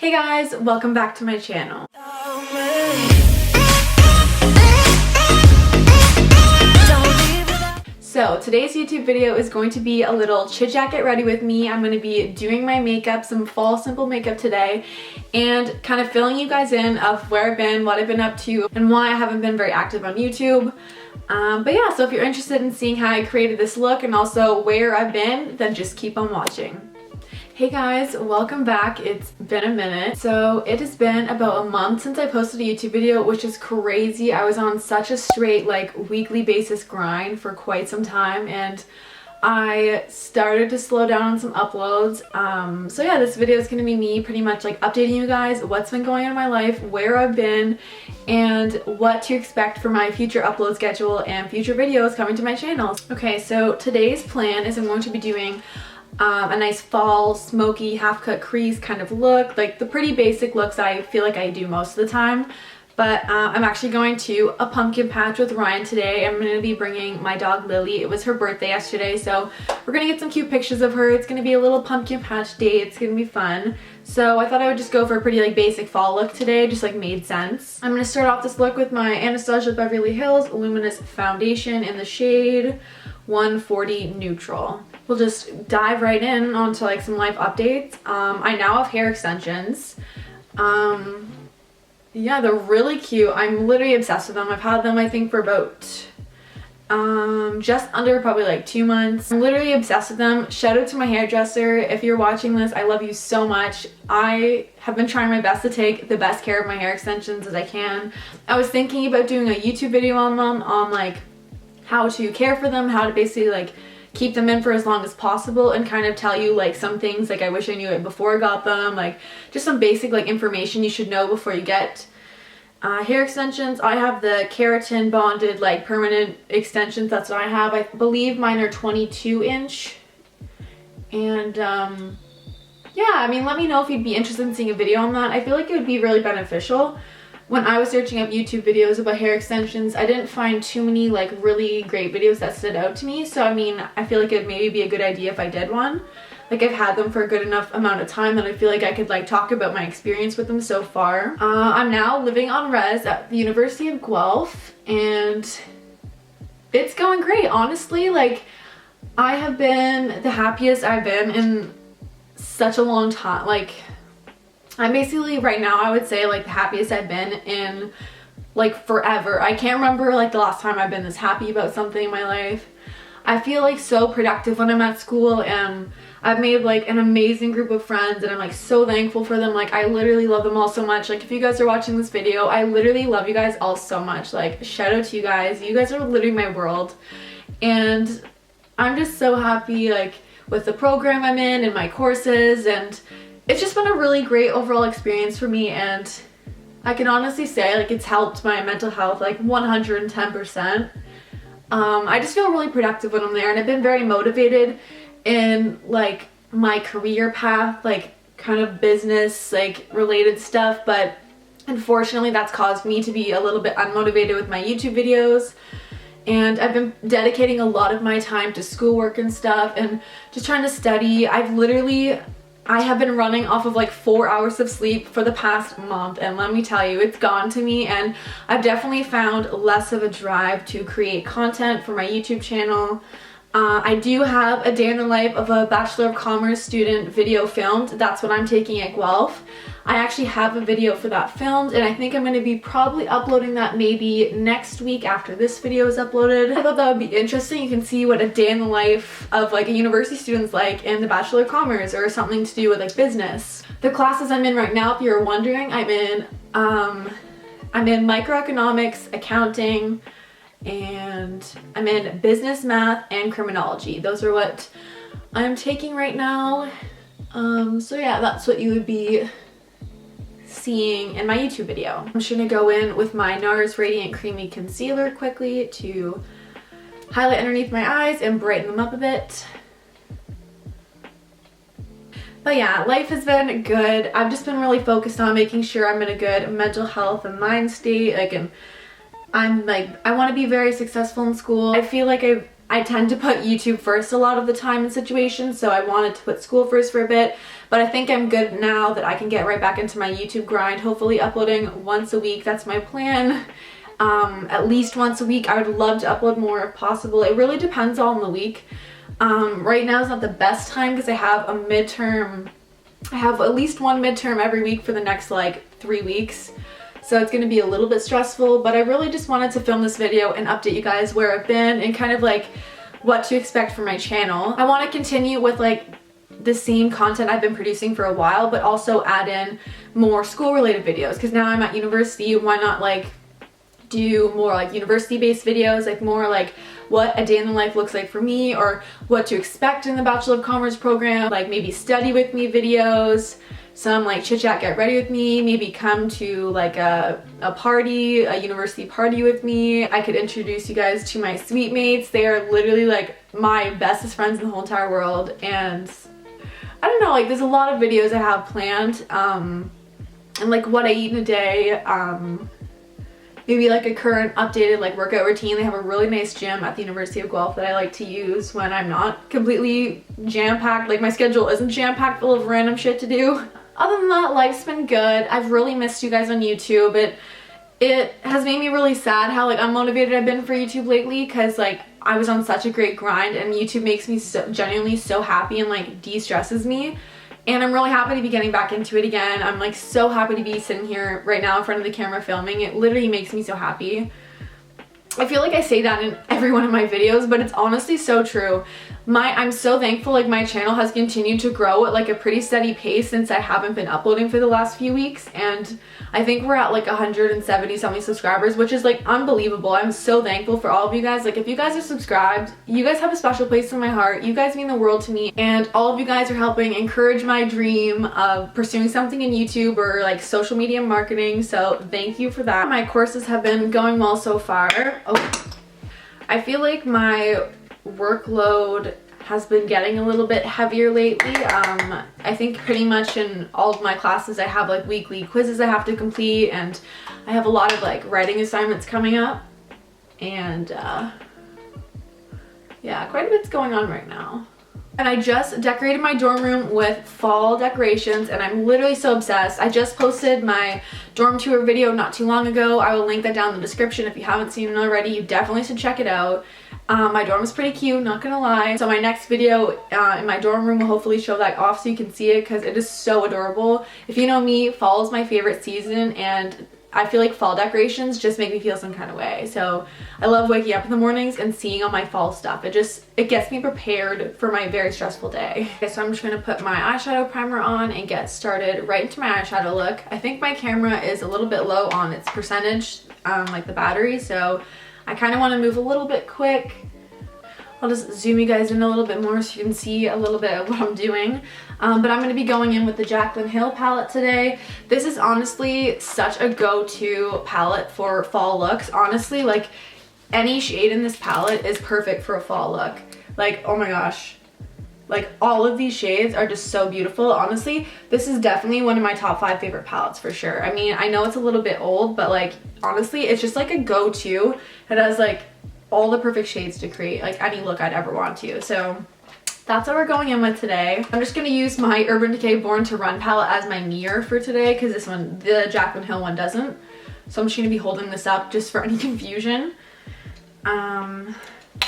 Hey guys, welcome back to my channel. So today's YouTube video is going to be a little chit chat get ready with me. I'm going to be doing my makeup, some fall simple makeup today, and kind of filling you guys in of where I've been, what I've been up to, and why I haven't been very active on YouTube. But yeah, so if you're interested in seeing how I created this look and also where I've been, then just keep on watching. Hey guys, welcome back. It's been a minute. So it has been about a month since I posted a YouTube video, which is crazy. I was on such a straight weekly basis grind for quite some time, and I started to slow down on some uploads. So yeah, this video is going to be me pretty much updating you guys what's been going on in my life, where I've been, and what to expect for my future upload schedule and future videos coming to my channel. Okay, so today's plan is I'm going to be doing a nice fall smoky half-cut crease kind of look, like the pretty basic looks I feel like I do most of the time. But I'm actually going to a pumpkin patch with Ryan today. I'm going to be bringing my dog Lily. It was her birthday yesterday, so we're going to get some cute pictures of her. It's going to be a little pumpkin patch day. It's going to be fun. So I thought I would just go for a pretty basic fall look today. Just made sense. I'm going to start off this look with my Anastasia Beverly Hills Luminous Foundation in the shade 140 Neutral. We'll just dive right in onto some life updates. I now have hair extensions. Yeah, they're really cute. I'm literally obsessed with them. I've had them I think for about just under probably 2 months. I'm literally obsessed with them. Shout out to my hairdresser. If you're watching this, I love you so much. I have been trying my best to take the best care of my hair extensions as I can. I was thinking about doing a YouTube video on them, on how to care for them, how to basically keep them in for as long as possible, and kind of tell you some things I wish I knew it before I got them, just some basic information you should know before you get hair extensions. I have the keratin bonded permanent extensions. That's what I have. I believe mine are 22 inch, and yeah, I mean, let me know if you'd be interested in seeing a video on that. I feel like it would be really beneficial. When I was searching up YouTube videos about hair extensions, I didn't find too many really great videos that stood out to me. So I mean, I feel like it'd maybe be a good idea if I did one. I've had them for a good enough amount of time that I feel like I could talk about my experience with them so far. I'm now living on res at the University of Guelph, and it's going great. Honestly, I have been the happiest I've been in such a long time. I'm basically right now, I would say the happiest I've been in forever. I can't remember the last time I've been this happy about something in my life. I feel so productive when I'm at school, and I've made an amazing group of friends, and I'm so thankful for them. I literally love them all so much. If you guys are watching this video, I literally love you guys all so much. Shout out to you guys. You guys are literally my world, and I'm just so happy with the program I'm in and my courses, and it's just been a really great overall experience for me, and I can honestly say it's helped my mental health 110%. I just feel really productive when I'm there, and I've been very motivated in my career path, kind of business related stuff, but unfortunately that's caused me to be a little bit unmotivated with my YouTube videos. And I've been dedicating a lot of my time to schoolwork and stuff, and just trying to study. I have been running off of 4 hours of sleep for the past month, and let me tell you, it's gone to me, and I've definitely found less of a drive to create content for my YouTube channel. I do have a day in the life of a Bachelor of Commerce student video filmed. That's what I'm taking at Guelph. I actually have a video for that filmed, and I think I'm going to be probably uploading that maybe next week after this video is uploaded. I thought that would be interesting. You can see what a day in the life of a university student's in the Bachelor of Commerce, or something to do with business. The classes I'm in right now, if you're wondering, I'm in microeconomics, accounting, and I'm in business, math, and criminology. Those are what I'm taking right now. So yeah, that's what you would be seeing in my YouTube video. I'm just gonna go in with my NARS Radiant Creamy Concealer quickly to highlight underneath my eyes and brighten them up a bit. But yeah, life has been good. I've just been really focused on making sure I'm in a good mental health and mind state. And I want to be very successful in school. I feel like I've I tend to put YouTube first a lot of the time in situations, so I wanted to put school first for a bit, but I think I'm good now that I can get right back into my YouTube grind, hopefully uploading once a week. That's my plan. At least once a week. I would love to upload more if possible. It really depends on the week. Right now is not the best time because I have a midterm. I have at least one midterm every week for the next like 3 weeks. So it's going to be a little bit stressful, but I really just wanted to film this video and update you guys where I've been and kind of like what to expect from my channel. I want to continue with like the same content I've been producing for a while, but also add in more school related videos because now I'm at university. Why not like do more like university based videos, like more like what a day in the life looks like for me, or what to expect in the Bachelor of Commerce program, like maybe study with me videos, some like chit chat get ready with me, maybe come to like a party, a university party with me. I could introduce you guys to my suite mates. They are literally like my bestest friends in the whole entire world, and I don't know, like there's a lot of videos I have planned, and like what I eat in a day, maybe like a current updated like workout routine. They have a really nice gym at the University of Guelph that I like to use when I'm not completely jam-packed, like my schedule isn't jam-packed full of random shit to do. Other than that, life's been good. I've really missed you guys on YouTube. It has made me really sad how like unmotivated I've been for YouTube lately, because like I was on such a great grind and YouTube makes me so genuinely so happy and like de-stresses me. And I'm really happy to be getting back into it again. I'm like so happy to be sitting here right now in front of the camera filming. It literally makes me so happy. I feel like I say that in every one of my videos, but it's honestly so true. I'm so thankful like my channel has continued to grow at like a pretty steady pace since I haven't been uploading for the last few weeks, and I think we're at like 170 something subscribers, which is like unbelievable. I'm so thankful for all of you guys. Like if you guys are subscribed, you guys have a special place in my heart. You guys mean the world to me, and all of you guys are helping encourage my dream of pursuing something in YouTube or like social media marketing, so thank you for that. My courses have been going well so far. Oh, I feel like my workload has been getting a little bit heavier lately. I think pretty much in all of my classes I have like weekly quizzes I have to complete, and I have a lot of like writing assignments coming up, and yeah, quite a bit's going on right now. And I just decorated my dorm room with fall decorations, and I'm literally so obsessed. I just posted my dorm tour video not too long ago. I will link that down in the description. If you haven't seen it already, you definitely should check it out. My dorm is pretty cute, not gonna lie. So my next video in my dorm room will hopefully show that off so you can see it, because it is so adorable. If you know me, fall is my favorite season, and I feel like fall decorations just make me feel some kind of way. So I love waking up in the mornings and seeing all my fall stuff. It gets me prepared for my very stressful day. Okay, so I'm just gonna put my eyeshadow primer on and get started right into my eyeshadow look. I think my camera is a little bit low on its percentage, like the battery, so I kind of want to move a little bit quick. I'll just zoom you guys in a little bit more so you can see a little bit of what I'm doing. But I'm going to be going in with the Jaclyn Hill palette today. This is honestly such a go-to palette for fall looks. Honestly, like any shade in this palette is perfect for a fall look. Like, oh my gosh. Like all of these shades are just so beautiful. Honestly, this is definitely one of my top 5 favorite palettes for sure. I mean, I know it's a little bit old, but like honestly, it's just like a go-to. It has like all the perfect shades to create like any look I'd ever want to. So that's what we're going in with today. I'm just gonna use my Urban Decay Born to Run palette as my mirror for today, because this one, the Jaclyn Hill one, doesn't. So I'm just gonna be holding this up just for any confusion.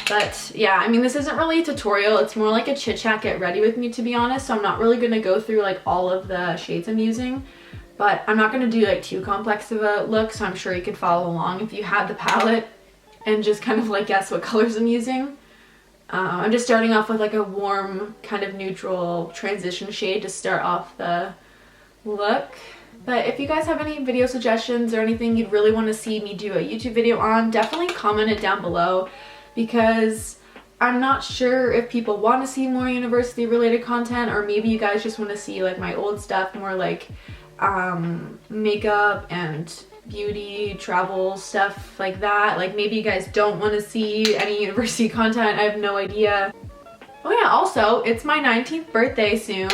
But yeah, I mean, this isn't really a tutorial. It's more like a chit chat get ready with me, to be honest. So I'm not really gonna go through like all of the shades I'm using, but I'm not gonna do like too complex of a look. So I'm sure you could follow along if you had the palette and just kind of like guess what colors I'm using. I'm just starting off with like a warm kind of neutral transition shade to start off the look. But if you guys have any video suggestions or anything you'd really want to see me do a YouTube video on, definitely comment it down below, because I'm not sure if people want to see more university related content, or maybe you guys just want to see like my old stuff, more like makeup and beauty, travel, stuff like that. Like maybe you guys don't want to see any university content. I have no idea. Oh yeah, also, it's my 19th birthday soon.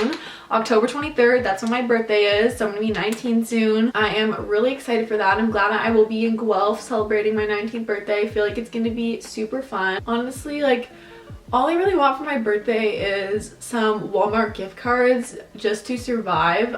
October 23rd, that's when my birthday is, so I'm gonna be 19 soon. I am really excited for that. I'm glad I will be in Guelph celebrating my 19th birthday. I feel like it's gonna be super fun. Honestly, like, all I really want for my birthday is some Walmart gift cards just to survive.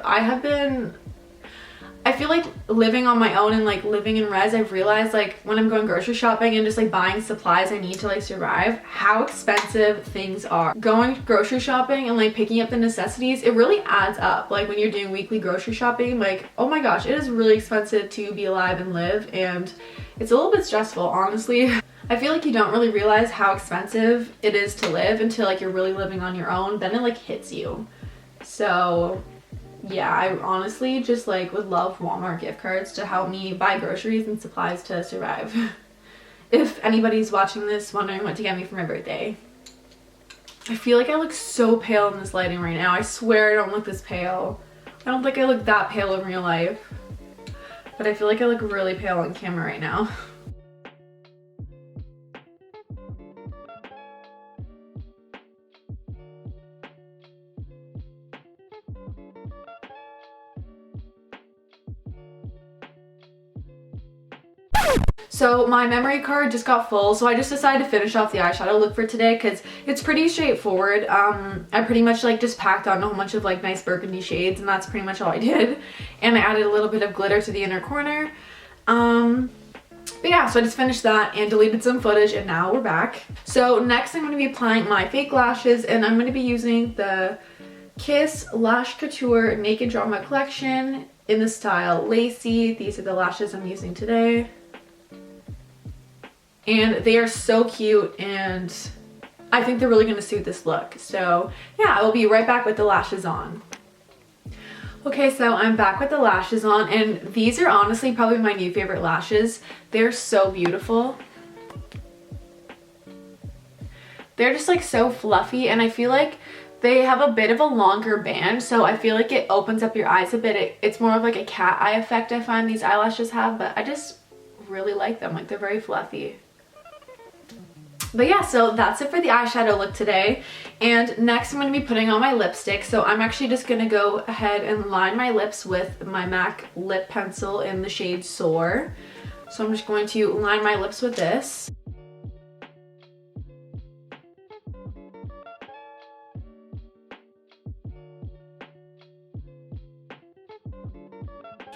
I feel like living on my own and like living in res, I've realized like when I'm going grocery shopping and just like buying supplies I need to like survive, how expensive things are. Going grocery shopping and like picking up the necessities, it really adds up. Like when you're doing weekly grocery shopping, like, oh my gosh, it is really expensive to be alive and live, and it's a little bit stressful, honestly. I feel like you don't really realize how expensive it is to live until like you're really living on your own, then it like hits you. So yeah, I honestly just like would love Walmart gift cards to help me buy groceries and supplies to survive. If anybody's watching this wondering what to get me for my birthday. I feel like I look so pale in this lighting right now. I swear I don't look this pale. I don't think I look that pale in real life. But I feel like I look really pale on camera right now. So my memory card just got full, so I just decided to finish off the eyeshadow look for today because it's pretty straightforward. I pretty much like just packed on a whole bunch of like nice burgundy shades, and that's pretty much all I did. And I added a little bit of glitter to the inner corner. But yeah, so I just finished that and deleted some footage, and now we're back. So next I'm going to be applying my fake lashes, and I'm going to be using the Kiss Lash Couture Naked Drama Collection in the style Lacy. These are the lashes I'm using today. And they are so cute, and I think they're really going to suit this look. So yeah, I will be right back with the lashes on. Okay, so I'm back with the lashes on, and these are honestly probably my new favorite lashes. They're so beautiful. They're just like so fluffy, and I feel like they have a bit of a longer band, so I feel like it opens up your eyes a bit. It's more of like a cat eye effect I find these eyelashes have, but I just really like them. Like, they're very fluffy. But yeah, so that's it for the eyeshadow look today. And next I'm going to be putting on my lipstick. So I'm actually just going to go ahead and line my lips with my MAC lip pencil in the shade Soar. So I'm just going to line my lips with this.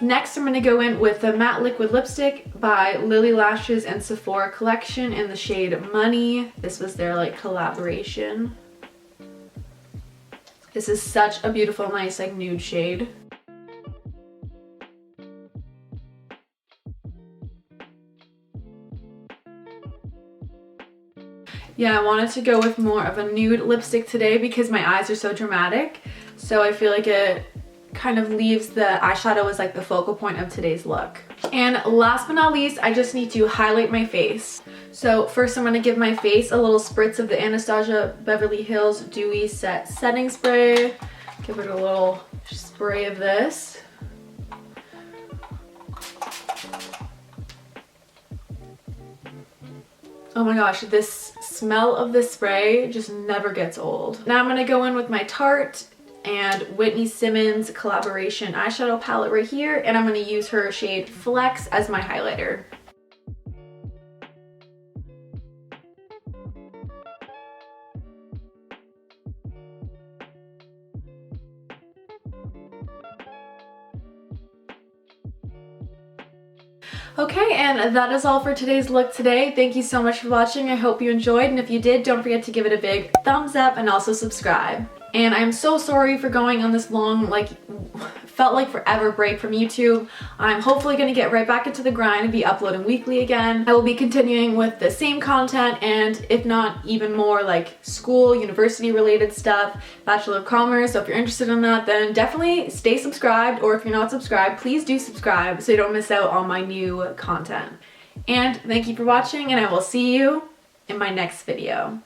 Next, I'm going to go in with the matte liquid lipstick by Lily Lashes and Sephora collection in the shade Money. This was their like collaboration. This is such a beautiful, nice like nude shade. Yeah, I wanted to go with more of a nude lipstick today because my eyes are so dramatic. So I feel like it kind of leaves the eyeshadow as like the focal point of today's look. And last but not least, I just need to highlight my face. So first I'm going to give my face a little spritz of the Anastasia Beverly Hills Dewy Set Setting Spray. Give it a little spray of this. Oh my gosh, this smell of this spray just never gets old. Now I'm going to go in with my Tarte and Whitney Simmons collaboration eyeshadow palette right here, and I'm going to use her shade Flex as my highlighter. Okay, and that is all for today's look today. Thank you so much for watching. I hope you enjoyed, and if you did, don't forget to give it a big thumbs up and also subscribe. And I'm so sorry for going on this long, like, felt like forever break from YouTube. I'm hopefully going to get right back into the grind and be uploading weekly again. I will be continuing with the same content, and if not even more like school, university related stuff, Bachelor of Commerce. So if you're interested in that, then definitely stay subscribed, or if you're not subscribed, please do subscribe so you don't miss out on my new content. And thank you for watching, and I will see you in my next video.